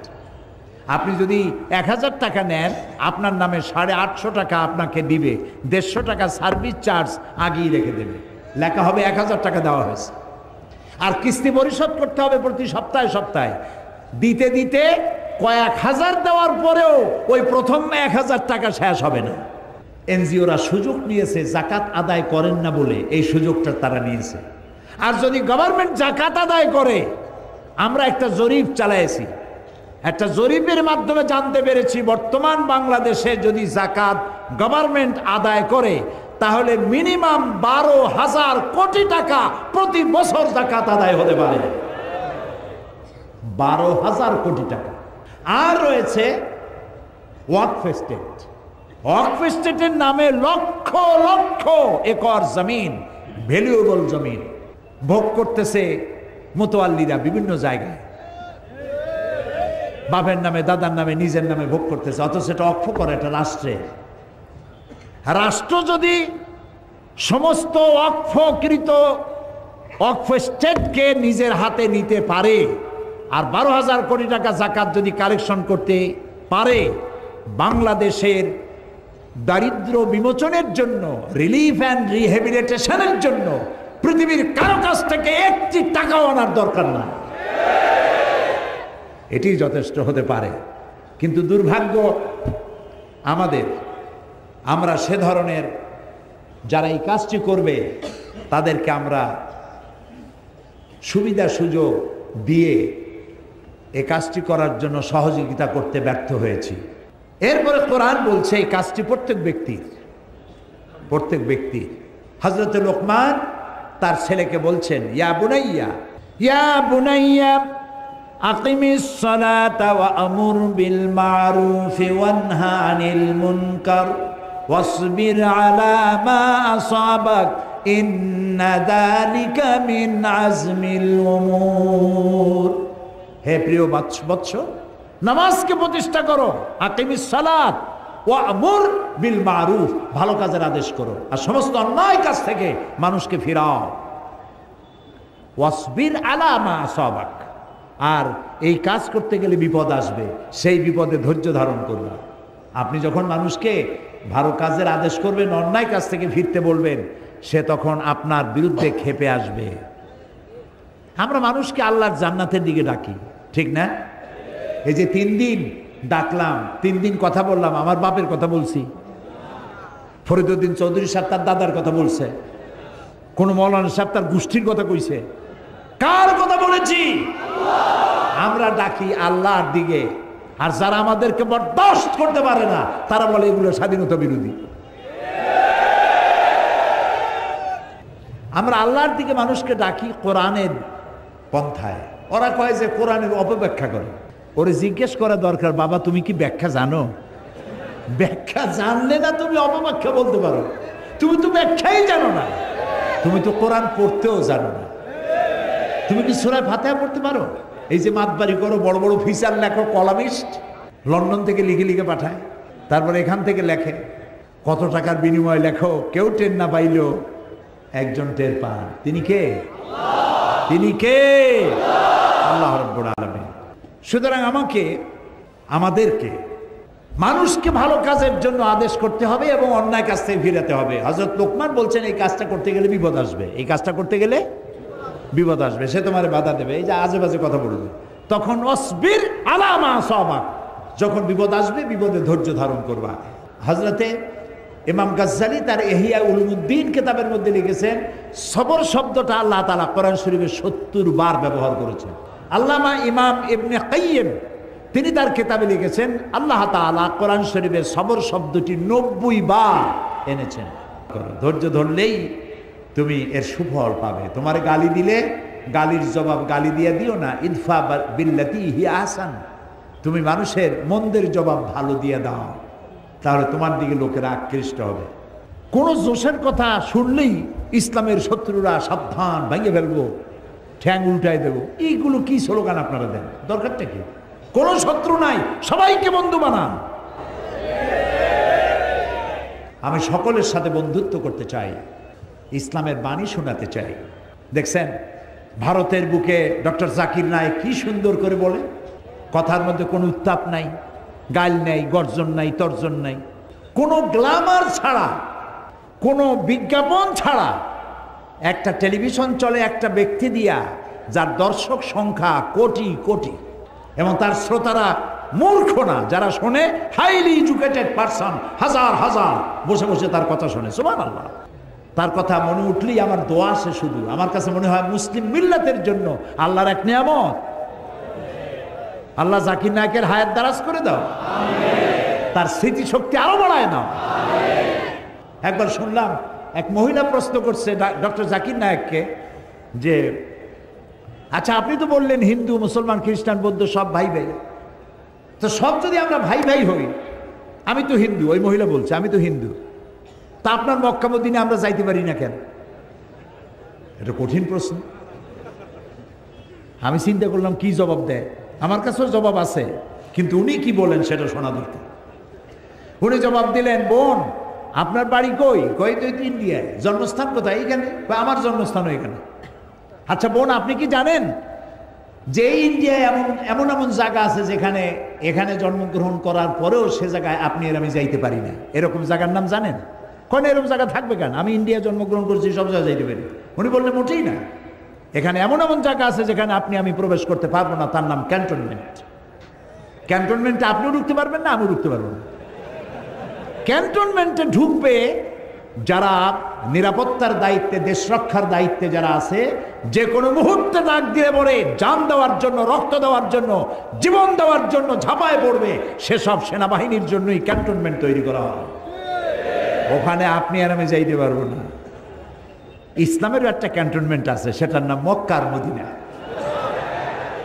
আপনি যদি 1000 টাকা নেন, আপনার নামে 850 টাকা আপনাকে দিবে, 150 টাকা সার্ভিস চার্জ আগেই রেখে দেবে, লেখা হবে 1000 টাকা দেওয়া হয়েছে। আর কিস্তি পরিশোধ করতে হবে প্রতি সপ্তাহে সপ্তাহে, দিতে দিতে কয়েক হাজার দেওয়ার পরেও ওই প্রথম 1000 টাকা শেষ হবে না। এনজিওরা সুযোগ নিয়েছে জাকাত আদায় করেন না বলে, এই সুযোগটা তারা নিয়েছে। আর যদি গভর্নমেন্ট জাকাত আদায় করে, আমরা একটা জরিপ চালাইছি, একটা জরিপের মাধ্যমে জানতে পেরেছি বর্তমান বাংলাদেশে যদি জাকাত গভর্নমেন্ট আদায় করে তাহলে মিনিমাম 12,000 কোটি টাকা প্রতি বছর জাকাত আদায় হতে পারে। 12,000 কোটি টাকা। আর রয়েছে ওয়াকফ স্টেট। ওয়াকফ স্টেটের নামে লক্ষ লক্ষ একর জমিন, ভ্যালুয়েবল জমিন ভোগ করতেছে মুতাওয়াল্লিরা বিভিন্ন জায়গায়, বাপের নামে, দাদার নামে, নিজের নামে ভোগ করতেছে, অথচ এটা অক্ষ করে এটা রাষ্ট্রে। রাষ্ট্র যদি সমস্ত অক্ষকৃত অক্ষ স্টেটকে নিজের হাতে নিতে পারে আর 12,000 কোটি টাকা জাকাত যদি কালেকশন করতে পারে, বাংলাদেশের দারিদ্র বিমোচনের জন্য, রিলিফ অ্যান্ড রিহ্যাবিলিটেশনের জন্য পৃথিবীর কারো কাছ থেকে একটি টাকাও আনার দরকার না, এটি যথেষ্ট হতে পারে। কিন্তু দুর্ভাগ্য আমাদের, আমরা সে ধরনের যারা এই কাজটি করবে তাদেরকে আমরা সুবিধা সুযোগ দিয়ে এই কাজটি করার জন্য সহযোগিতা করতে ব্যর্থ হয়েছি। এরপরে কোরআন বলছে এই কাজটি প্রত্যেক ব্যক্তির। হযরত লোকমান তার ছেলেকে বলছেন, ইয়া বুনাইয়া আকিমিস সালাতা ওয়া আমুর বিল মারুফি ওয়ানহা আনিল মুনকার ওয়াসবির আলা মা আসাবাক ইন্না যালিকা মিন আজমিল উমুর। হে প্রিয় বৎস, নামাজকে প্রতিষ্ঠা করো, আকিমিস সালাত ওয়া আমুর বিল মারুফ, ভালো কাজের আদেশ করো, আর সমস্ত অন্যায় কাজ থেকে মানুষকে ফিরাও। ওয়াসবির আলা মা আসাবাক, আর এই কাজ করতে গেলে বিপদ আসবে, সেই বিপদে ধৈর্য ধারণ করবে। আপনি যখন মানুষকে ভালো কাজের আদেশ করবেন, অন্যায় কাজ থেকে ফিরতে বলবেন, সে তখন আপনার বিরুদ্ধে ক্ষেপে আসবে। আমরা মানুষকে আল্লাহর জান্নাতের দিকে ডাকি, ঠিক না? এই যে 3 দিন ডাকলাম, 3 দিন কথা বললাম, আমার বাপের কথা বলছি, ফরিদউদ্দিন চৌধুরী সাহেব তার দাদার কথা বলছে, কোন মৌলানা সাহেব তার গোষ্ঠীর কথা কইছে, কার কথা বলেছি? আমরা ডাকি আল্লাহর দিকে। আর যারা আমাদেরকে বরদাস্ত করতে পারে না তারা বলে এগুলো স্বাধীনতা বিরোধী। আমরা আল্লাহর দিকে মানুষকে ডাকি কোরআনের পন্থায়। ওরা কয় যে কোরআনের অপব্যাখ্যা করে। ওরে জিজ্ঞেস করা দরকার, বাবা তুমি কি ব্যাখ্যা জানো? ব্যাখ্যা জানলে না তুমি অপব্যাখ্যা বলতে পারো। তুমি তো ব্যাখ্যাই জানো না, তুমি তো কোরআন পড়তেও জানো না। তুমি কি সূরা ফাতিহা পড়তে পারো? এই যে মাতবাড়ি করো, বড় বড় ফিচার লেখো, কলামিস্ট লন্ডন থেকে লিখে লিখে পাঠায়, তারপর এখান থেকে লেখে, কত টাকার বিনিময়ে লেখো, কেউ টের না পাইলেও একজন টের পান। তিনি কে? তিনি কে? আল্লাহ রাব্বুল আলামিন। সুতরাং আমাদেরকে মানুষকে ভালো কাজের জন্য আদেশ করতে হবে এবং অন্যায় কাজ থেকে ফিরাতে হবে। হযরত লোকমান বলছেন এই কাজটা করতে গেলে বিপদ আসবে, এই কাজটা করতে গেলে বিপদ আসবে, সে তোমারে বাধা দেবে, এই যে আজে বাজে কথা বলবে। তখন অসবির আলা মা আসাবাক, যখন বিপদ আসবে বিপদে ধৈর্য ধারণ করবা। হযরতে ইমাম গাজ্জালি তার ইহয়া উলুমুদ্দিন কিতাবের মধ্যে লিখেছেন, সবর শব্দটা আল্লাহ তাআলা কোরআন শরীফে 70 বার ব্যবহার করেছেন। আল্লামা ইমাম ইবনে কাইয়িম তিনি তার কিতাবে লিখেছেন, আল্লাহ তাআলা কোরআন শরীফে সবর শব্দটি 90 বার এনেছেন। ধৈর্য ধরলেই তুমি এর সুফল পাবে। তোমার গালি দিলে গালির জবাব গালি দিয়ে দিও না, ইদফা বিল্লাতি হিয়া আহসান, তুমি মানুষের মন্দের জবাব ভালো দিয়ে দাও, তাহলে তোমার দিকে লোকেরা আকৃষ্ট হবে। কোন জোশের কথা শুনলেই ইসলামের শত্রুরা সাবধান, ভেঙে ফেলবো, ঠ্যাং উল্টাই দেবো, এইগুলো কি স্লোগান আপনারা দেন? দরকারটা কি? কোন শত্রু নাই, সবাইকে বন্ধু বানান। আমি সকলের সাথে বন্ধুত্ব করতে চাই, ইসলামের বাণী শোনাতে চাই। দেখছেন ভারতের বুকে ডক্টর জাকির নায়েক কি সুন্দর করে বলে, কথার মধ্যে কোনো উত্তাপ নাই, গাল নেই, গর্জন নাই, তর্জন নাই, কোনো গ্ল্যামার ছাড়া, কোনো বিজ্ঞাপন ছাড়া। একটা টেলিভিশন চলে একটা ব্যক্তি দিয়া, যার দর্শক সংখ্যা কোটি কোটি, এবং তার শ্রোতারা মূর্খ না, যারা শোনে হাইলি এডুকেটেড পারসন, হাজার হাজার বসে বসে তার কথা শোনে। সুবহানাল্লাহ। তার কথা মনে উঠলেই আমার দোয়া আসে শুধু। আমার কাছে মনে হয় মুসলিম মিল্লাতের জন্য আল্লাহর এক নিয়ামত। আল্লাহ জাকির নায়েকের হায়াত দারাজ করে দাও, তার স্মৃতিশক্তি আরো বাড়ায় নাও। একবার শুনলাম এক মহিলা প্রশ্ন করছে ডক্টর জাকির নায়েককে যে, আচ্ছা আপনি তো বললেন হিন্দু মুসলমান খ্রিস্টান বৌদ্ধ সব ভাই ভাই, তো সব যদি আমরা ভাই ভাই হই, আমি তো হিন্দু, ওই মহিলা বলছে আমি তো হিন্দু, তা আপনার মক্কা মদিনে আমরা যাইতে পারি না কেন? এটা কঠিন প্রশ্ন। আমি চিন্তা করলাম কি জবাব দেয়। আমার কাছেও জবাব আছে, কিন্তু উনি কি বলেন সেটা শোনা দরকার। উনি জবাব দিলেন, বোন আপনার বাড়ি কই? কই তো ইন্ডিয়ায়। জন্মস্থান কোথায়? এইখানে। আমার জন্মস্থানও এখানে। আচ্ছা বোন আপনি কি জানেন যে ইন্ডিয়ায় এমন এমন এমন জায়গা আছে যেখানে এখানে জন্মগ্রহণ করার পরেও সে জায়গায় আপনি আর আমি যাইতে পারি না, এরকম জায়গার নাম জানেন? কেন এরকম জায়গা থাকবে কেন? আমি ইন্ডিয়ায় জন্মগ্রহণ করছি, সব জায়গায় যাইতে পারি। উনি বললেন মোটেই না, এখানে এমন এমন জায়গা আছে যেখানে আপনি আমি প্রবেশ করতে পারবো না, তার নাম ক্যান্টনমেন্ট। ক্যান্টনমেন্টে আপনিও ঢুকতে পারবেন না, আমিও ঢুকতে পারবো না। ক্যান্টনমেন্টে ঢুকবে যারা নিরাপত্তার দায়িত্বে, দেশ রক্ষার দায়িত্বে যারা আছে, যে কোনো মুহূর্তে ডাক দিয়ে পড়ে জান দেওয়ার জন্য, রক্ত দেওয়ার জন্য, জীবন দেওয়ার জন্য ঝাঁপায় পড়বে, সেসব সেনাবাহিনীর জন্যই ক্যান্টনমেন্ট তৈরি করা হয়। ওখানে আপনি আর আমি যাইতে পারবো না। ইসলামেরও একটা ক্যান্টনমেন্ট আছে, সেটার নাম মক্কা আর মদিনা।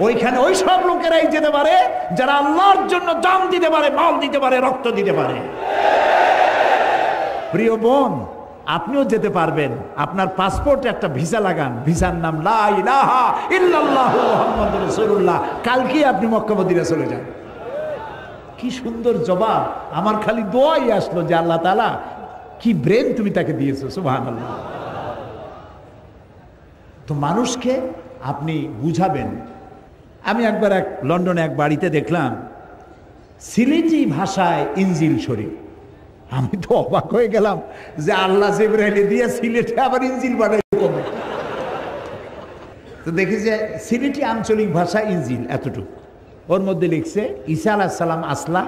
ওইখানে ওই সব লোকেরাই যেতে পারে যারা আল্লাহর জন্য জান দিতে পারে, মাল দিতে পারে, রক্ত দিতে পারে। প্রিয় বোন আপনিও যেতে পারবেন, আপনার পাসপোর্টে একটা ভিসা লাগান, ভিসার নাম লা ইলাহা ইল্লাল্লাহু মুহাম্মাদুর রাসূলুল্লাহ। কালকেই আপনি মক্কা মদিনা চলে যান। কি সুন্দর জবাব! আমার খালি দোয়াই আসলো যে আল্লাহ তাআলা কি ব্রেন তুমি তাকে দিয়েছো, সুবহানাল্লাহ। তো মানুষকে আপনি বুঝাবেন। আমি একবার লন্ডনে এক বাড়িতে দেখলাম সিলেটি ভাষায় ইনজিল শরীফ। আমি তো অবাক হয়ে গেলাম যে আল্লাহ জিবরাইল দিয়ে সিলেটে আবার ইনজিল বানাই। তো দেখি যে সিলেটি আঞ্চলিক ভাষা ইনজিল এতটুকু, ওর মধ্যে লিখছে ঈসা আলাইহিস সালাম আসলা,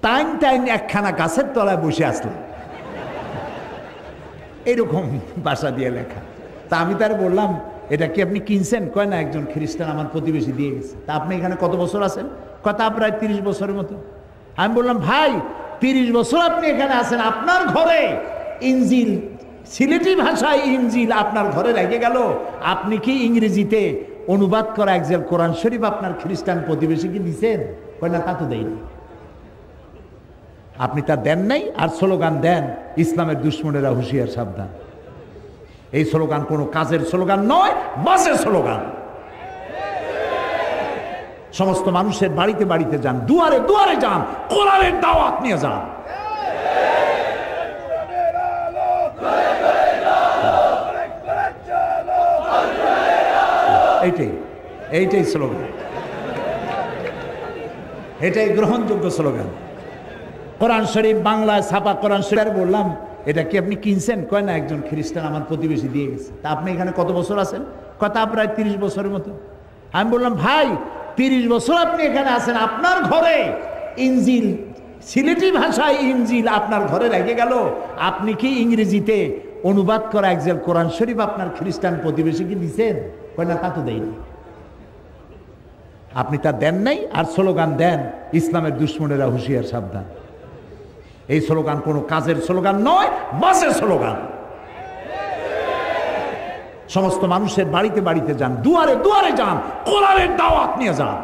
টাইম টাইম একখানা গাছের তলায় বসে আসলা, এরকম ভাষা দিয়ে লেখা। তা আমি তার বললাম এটা কি আপনি কিনছেন? কয় না, একজন খ্রিস্টান আমার প্রতিবেশী দিয়ে গেছে। তা আপনি এখানে কত বছর আছেন? কথা প্রায় 30 বছরের মতো। আমি বললাম ভাই 30 বছর আপনি এখানে আছেন, আপনার ঘরে ইনজিল, সিলেটি ভাষায় ইনজিল আপনার ঘরে রেখে গেল, আপনি কি ইংরেজিতে অনুবাদ করা একজেল কোরআন শরীফ আপনার খ্রিস্টান প্রতিবেশীকে দিচ্ছেন? কয় না, তা তো দেয়নি। আপনি তা দেন নাই, আর স্লোগান দেন ইসলামের দুশ্মনেরা হুঁশিয়ার সাবধান। এই স্লোগান কোনো কাজের স্লোগান নয়, বাসের স্লোগান। সমস্ত মানুষের বাড়িতে বাড়িতে যান, দুয়ারে দুয়ারে যান, কোরআনের দাওয়াত নিয়ে যান। এইটাই স্লোগান, এটাই গ্রহণযোগ্য স্লোগান। কোরআন শরীফ বাংলায় ছাপা কোরআন শরীফ। বললাম এটা কি আপনি কিনছেন? কয় না, একজন খ্রিস্টান আমার প্রতিবেশী দিয়ে গেছে। তা আপনি এখানে কত বছর আছেন? কথা প্রায় 30 বছরের মতো। আমি বললাম ভাই 30 বছর আপনি এখানে আছেন, আপনার ঘরে ইনজিল, সিলেটি ভাষায় ইনজিল আপনার ঘরে রেখে গেল, আপনি কি ইংরেজিতে অনুবাদ করা একজেল কোরআন শরীফ আপনার খ্রিস্টান প্রতিবেশীকে দিচ্ছেন? কয় না, তা তো দেয়নি। আপনি তা দেন নাই, আর স্লোগান দেন ইসলামের দুশ্মনেরা হুঁশিয়ার সাবধান। এই স্লোগান কোনো কাজের স্লোগান নয়, বাসের স্লোগান। সমস্ত মানুষের বাড়িতে বাড়িতে যান, দুয়ারে দুয়ারে যান, কোরআনের দাওয়াত নিয়ে যান।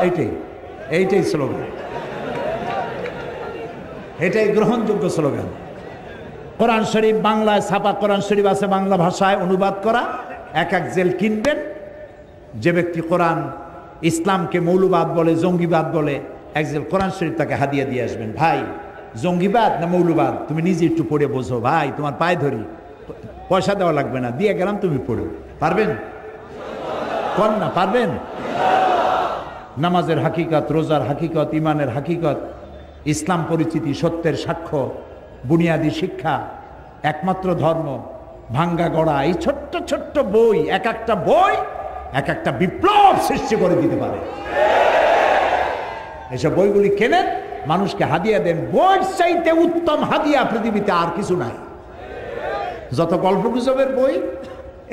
এইটাই এইটাই স্লোগান, এটাই গ্রহণযোগ্য স্লোগান। কোরআন শরীফ বাংলায় ছাপা কোরআন শরীফ আছে, বাংলা ভাষায় অনুবাদ করা, এক এক জেল কিনবেন। যে ব্যক্তি কোরআন ইসলামকে মৌলবাদ বলে, জঙ্গিবাদ বলে, এক জেল কোরআন শরীফ তাকে হাদিয়া দিয়ে আসবেন। ভাই জঙ্গিবাদ না মৌলবাদ তুমি নিজে একটু পড়ে বোঝো, ভাই তোমার পায়ে ধরি, পয়সা দেওয়া লাগবে না, দিয়ে গেলাম, তুমি পড়ো। পারবেন? কোন না পারবেন? নামাজের হাকিকত, রোজার হাকিকত, ইমানের হাকিকত, ইসলাম পরিচিতি, সত্যের সাক্ষ্য, বুনিয়াদী শিক্ষা, একমাত্র ধর্ম, ভাঙ্গা গড়া, এই ছোট্ট ছোট্ট বই, এক একটা বই এক একটা বিপ্লব সৃষ্টি করে দিতে পারে। এইসব বইগুলি কেনেন, মানুষকে হাদিয়া দেন। বই চাইতে উত্তম হাদিয়া পৃথিবীতে আর কিছু নাই। যত গল্প গুজবের বই,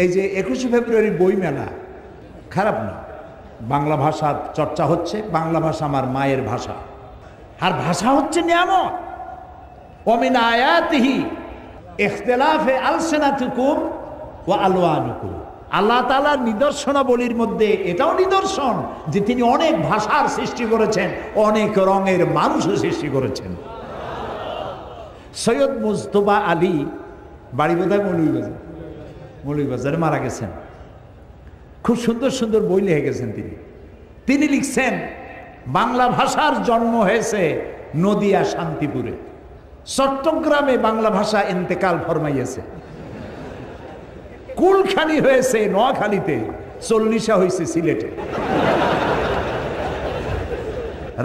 এই যে 21শে ফেব্রুয়ারি বই মেলা, খারাপ না, বাংলা ভাষার চর্চা হচ্ছে। বাংলা ভাষা আমার মায়ের ভাষা, আর ভাষা হচ্ছে নিয়ামত। ওমিন আয়াতিহি ইখতিলাফে আলসিনাতিকুম ওয়া আলওয়ানুকুম। আল্লাহ তাআলার নিদর্শনাবলীর মধ্যে এটাও নিদর্শন যে তিনি অনেক ভাষার সৃষ্টি করেছেন, অনেক রঙের মানুষও সৃষ্টি করেছেন। সৈয়দ মুজতবা আলী, বাড়ি বোধহয় মৌলভীবাজার, মৌলভীবাজারে মারা গেছেন। খুব সুন্দর সুন্দর বই লিখে গেছেন তিনি লিখছেন বাংলা ভাষার জন্ম হয়েছে নদিয়া শান্তিপুরে, চট্টগ্রামে বাংলা ভাষা ইন্তেকাল ফরমাইয়েছে, কুলখানি হয়েছে নোয়াখালীতে, 40 হয়েছে সিলেটে।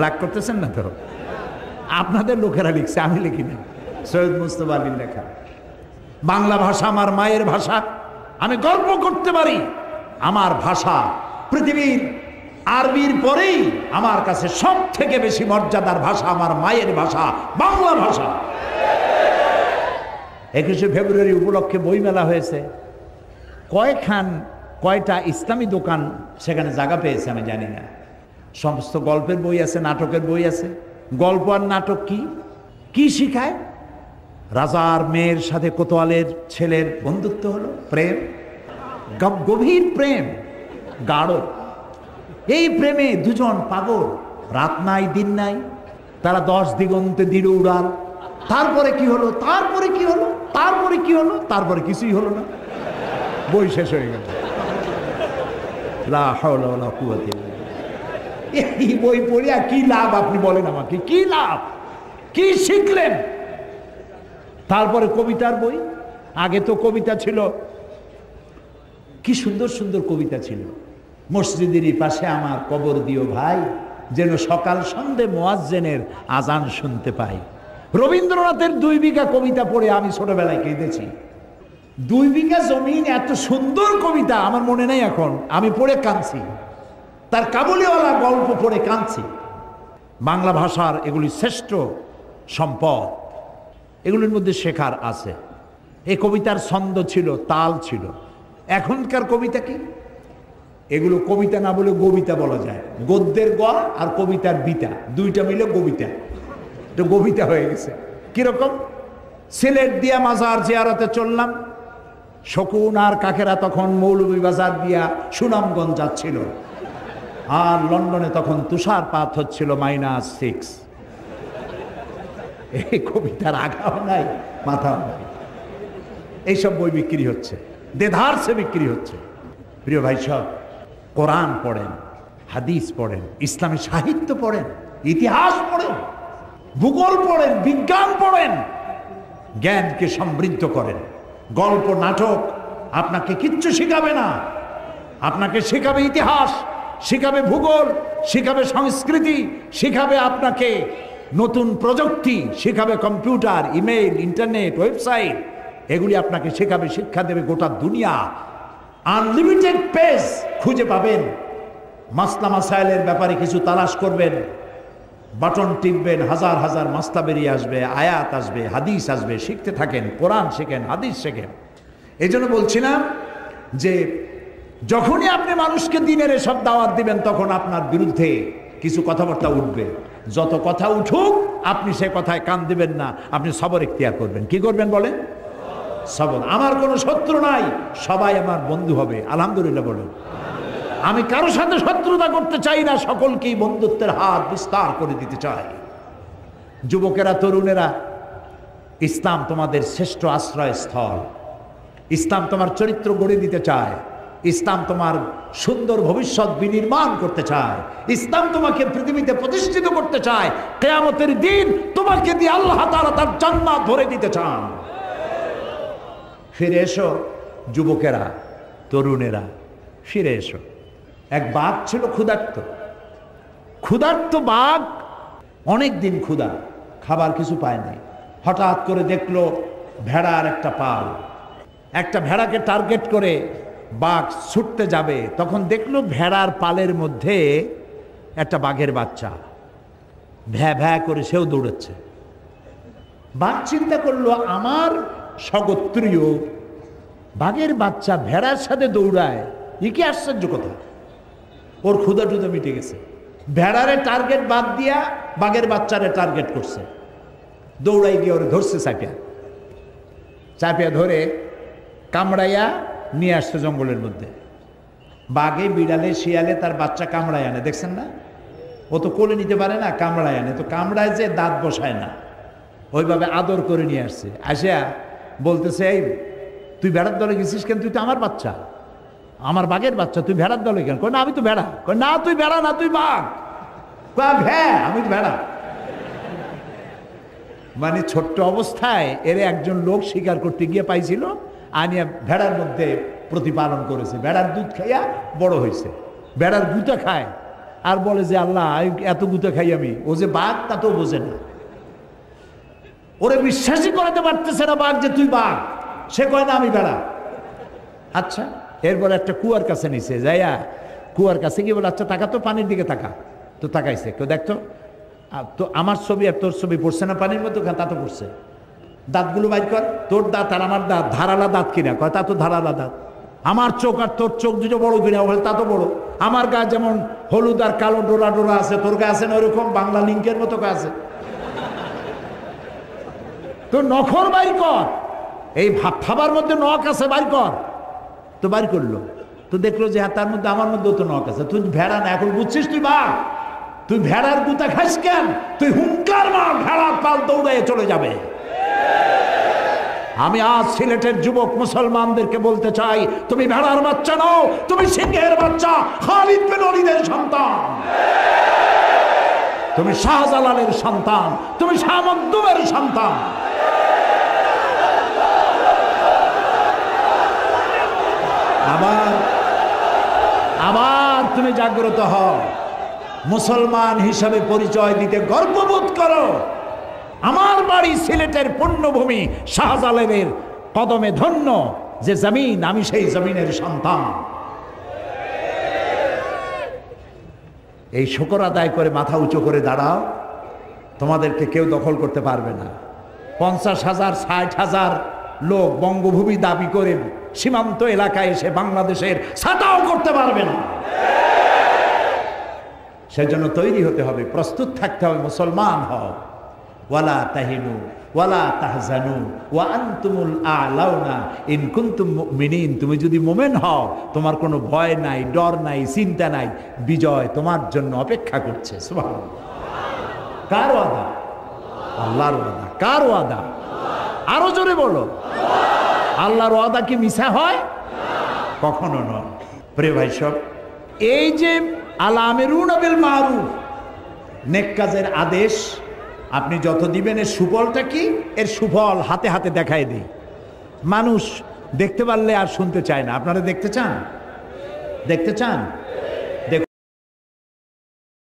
রাগ করতেছেন না তো? আপনাদের লোকেরা লিখছে, আমি লিখি না, সৈয়দ মুজতবা আলীর লেখা। বাংলা ভাষা আমার মায়ের ভাষা, আমি গর্ব করতে পারি আমার ভাষা পৃথিবীর আরবির পরেই আমার কাছে সব থেকে বেশি মর্যাদার ভাষা আমার মায়ের ভাষা, বাংলা ভাষা। 21শে ফেব্রুয়ারি উপলক্ষে বইমেলা হয়েছে। কয়টা ইসলামী দোকান সেখানে জায়গা পেয়েছে আমি জানি না। সমস্ত গল্পের বই আছে, নাটকের বই আছে। গল্প আর নাটক কি শিখায়? রাজার মেয়ের সাথে কোতোয়ালের ছেলের বন্ধুত্ব হলো, প্রেম, গভীর প্রেম, গাঢ়। এই প্রেমে দুজন পাগল, রাত নাই দিন নাই, তারা 10 দিগন্তে দিল উড়াল। তারপরে কি হলো, তারপরে কি হলো, তারপরে কি হলো, তারপরে কিছুই হলো না, বই শেষ হয়ে গেল। লা হাওলা ওয়ালা কুওয়াতা ইল্লা বিল্লাহ। এই বই পড়িয়া কি লাভ আপনি বলেন আমাকে? কি লাভ? কি শিখলেন? তারপরে কবিতার বই। আগে তো কবিতা ছিল, কি সুন্দর সুন্দর কবিতা ছিল। মসজিদেরই পাশে আমার কবর দিও ভাই, যেন সকাল সন্ধে মুয়াজ্জিনের আজান শুনতে পাই। রবীন্দ্রনাথের 2 বিঘা কবিতা পড়ে আমি ছোটবেলায় কেঁদেছি। 2 বিঘা জমিন, এত সুন্দর কবিতা আমার মনে নেই এখন, আমি পড়ে কাঁদছি। তার কাবুলিওয়ালা গল্প পড়ে কাঁদছি। বাংলা ভাষার এগুলি শ্রেষ্ঠ সম্পদ, এগুলির মধ্যে শেখার আছে। এই কবিতার ছন্দ ছিল, তাল ছিল। এখনকার কবিতা কি? এগুলো কবিতা না বলে কবিতা বলা যায়। গদ্যের গ আর কবিতার বিতা, দুইটা মিলে কবিতা, তো কবিতা হয়ে গেছে। কিরকম? সিলেট দিয়া মাজার জিয়ারতে চললাম, শকুন আর কাকেরা তখন মৌলভীবাজার দিয়া সুনামগঞ্জ যাচ্ছিল, আর লন্ডনে তখন তুষারপাত হচ্ছিল -6। এই কবিতার আগাও নাই, মাথাও নাই। এইসব বই বিক্রি হচ্ছে, দেধারসে বিক্রি হচ্ছে। প্রিয় ভাই সব, কোরআন পড়েন, হাদিস পড়েন, ইসলামী সাহিত্য পড়েন, ইতিহাস পড়েন, ভূগোল পড়েন, বিজ্ঞান পড়েন, জ্ঞানকে সমৃদ্ধ করেন। গল্প নাটক আপনাকে কিচ্ছু শেখাবে না, আপনাকে শেখাবে ইতিহাস, শেখাবে ভূগোল, শেখাবে সংস্কৃতি, শেখাবে আপনাকে নতুন প্রযুক্তি, শেখাবে কম্পিউটার, ইমেইল, ইন্টারনেট, ওয়েবসাইট। এগুলি আপনাকে শেখাবে, শিক্ষা দেবে গোটা দুনিয়া। আনলিমিটেড পেজ খুঁজে পাবেন। মাসলা মাসাইলের ব্যাপারে কিছু তালাশ করবেন, বাটন টিপবেন, হাজার হাজার মাসলা বেরিয়ে আসবে, আয়াত আসবে, হাদিস আসবে। শিখতে থাকেন, কোরআন শেখেন, হাদিস শেখেন। এই জন্য বলছিলাম যে যখনই আপনি মানুষকে দিনের এসব দাওয়াত দিবেন, তখন আপনার বিরুদ্ধে কিছু কথাবার্তা উঠবে। যত কথা উঠুক, আপনি সে কথায় কান দিবেন না, আপনি সবর ইখতিয়ার করবেন। কি করবেন বলেন? সবর। আমার কোনো শত্রু নাই, সবাই আমার বন্ধু হবে। আলহামদুলিল্লাহ বলেন। আমি কারো সাথে শত্রুতা করতে চাই না, সকলকেই বন্ধুত্বের হাত বিস্তার করে দিতে চাই। যুবকেরা, তরুণেরা, ইসলাম তোমাদের শ্রেষ্ঠ আশ্রয়স্থল। ইসলাম তোমার চরিত্র গড়ে দিতে চায়। ইসলাম তোমার সুন্দর ভবিষ্যৎ বিনির্মাণ করতে চায়। ইসলাম তোমাকে পৃথিবীতে প্রতিষ্ঠিত করতে চায়। কিয়ামতের দিন তোমাকে দিয়ে আল্লাহ তাআলা তার জান্নাত ভরে দিতে চান। ফিরে এসো যুবকেরা, তরুণেরা, ফিরে এসো। এক বাঘ ছিল ক্ষুধার্ত। ক্ষুধার্ত বাঘ অনেক দিন ক্ষুধা, খাবার কিছু পায় নাই। হঠাৎ করে দেখলো ভেড়ার একটা পাল। একটা ভেড়াকে টার্গেট করে বাঘ ছুটতে যাবে, তখন দেখলো ভেড়ার পালের মধ্যে একটা বাঘের বাচ্চা ভ্যা ভ্যা করে সেও দৌড়াচ্ছে। বাঘ চিন্তা করলো, আমার স্বগোত্রীয় বাঘের বাচ্চা ভেড়ার সাথে দৌড়ায়, এ কি আশ্চর্য কথা। ওর ক্ষুধা টুধা মিটে গেছে। ভেড়ারে টার্গেট বাদ দিয়া বাঘের বাচ্চারে টার্গেট করছে। দৌড়াই গিয়ে ওরে ধরছে, চাপিয়া ধরে কামড়াইয়া নিয়ে আসছে জঙ্গলের মধ্যে। বাঘে, বিড়ালে, শিয়ালে তার বাচ্চা কামড়ায় আনে, দেখছেন না? ও তো কোলে নিতে পারে না, কামড়ায় আনে। তো কামড়ায় যে দাঁত বসায় না, ওইভাবে আদর করে নিয়ে আসছে। আসিয়া বলতেছে, এই তুই ভেড়ার দলে গেছিস কেন? তুই তো আমার বাচ্চা, আমার বাঘের বাচ্চা, তুই ভেড়ার দলে কেন? কয় না, আমি তো ভেড়া। কয় না, তুই ভেড়া না, তুই বাঘ। কয় হ্যাঁ, আমি তো ভেড়া। মানে ছোট্ট অবস্থায় এর একজন লোক শিকার করতে গিয়ে পাইছিল, আনিয়া ভেড়ার মধ্যে প্রতিপালন করেছে। ভেড়ার দুধ খাইয়া বড় হয়েছে। ভেড়ার গুতা খায় আর বলে যে আল্লাহ এত গুতা খাই আমি। ও যে বাঘ তা তো বোঝে না, ওরে বিশ্বাসই করাতে পারতেছে না বাঘ যে তুই বাঘ। সে কয় না, আমি ভেড়া। আচ্ছা, এরপর একটা কুয়ার কাছে নিছে, যাইয়া কুয়ার কাছে গিয়ে বলে, আচ্ছা টাকা তো পানির দিকে তাকা। তো তাকাইছে, কেউ দেখতো তো আমার ছবি আর তোর ছবি পড়ছে না পানির মধ্যে? তা তো পড়ছে। দাঁতগুলো বাইর কর, তোর দাঁত আর আমার দাঁত ধারালা দাঁত কিনা? কয় তা তো ধারালা দাঁত। আমার চোখ আর তোর চোখ দুটো বড় কিনা? বলে তা তো বড়। আমার গা যেমন হলুদ আর কালো ডোরা ডোরা আছে, তোর গা আছে না ওরকম বাংলা লিঙ্কের মতো গা আছে। তোর নখর বাইর কর, এই ভাবার মধ্যে নখ আছে, বাইর কর। তো বাইর করলো, তো দেখলো যে হ্যাঁ তার মধ্যে আমার মধ্যেও তো নখ আছে। তুই ভেড়া না, এখন বুঝছিস তুই বাঘ। তুই ভেড়ার গুতা খাস কেন? তুই হুঙ্কার মার, ভেড়ার পাল দৌড়াইয়ে চলে যাবে। আমি আজ সিলেটের যুবক মুসলমানদেরকে বলতে চাই, তুমি ভেড়ার বাচ্চা নও, তুমি সিংহের বাচ্চা, খালিদ বিন ওলীদের সন্তান, তুমি শাহজালালের সন্তান, তুমি শাহ মখদুমের সন্তান। আবার তুমি জাগ্রত হও, মুসলমান হিসাবে পরিচয় দিতে গর্ববোধ করো। আমার বাড়ি সিলেটের পুণ্যভূমি, শাহজালালের কদমে ধন্য যে জমিন, আমি সেই জমিনের সন্তান। এই শুকর আদায় করে মাথা উঁচু করে দাঁড়াও, তোমাদেরকে কেউ দখল করতে পারবে না। 50,000 60,000 লোক বঙ্গভূমি দাবি করে সীমান্ত এলাকায় এসে বাংলাদেশের ছাতাও করতে পারবে না। সেজন্য তৈরি হতে হবে, প্রস্তুত থাকতে হবে। মুসলমান হও, ওয়ালা তাহিনু ওয়ালা তাহজানু ওয়া আনতুমুল আ'লাউনা ইন কুনতুম মুমিনিন। তুমি যদি মুমিন হও, তোমার কোনো ভয় নাই, ডর নাই, চিন্তা নাই, বিজয় তোমার জন্য অপেক্ষা করছে। সুবহানাল্লাহ। কার ওয়াদা? আল্লাহর ওয়াদা। কার ওয়াদা? আরো জোরে বলো। আল্লাহর ওয়াদা কি মিছা হয়? কখনো নয়। প্রিয় ভাই সব, এই যে আল-আমিরুনা বিল মারুফ, নেক কাজের আদেশ, আপনি যত দিবেন এর সুফলটা কি? এর সুফল হাতে হাতে দেখায় দিই। মানুষ দেখতে পারলে আর শুনতে চায় না। আপনারা দেখতে চান? দেখতে চান?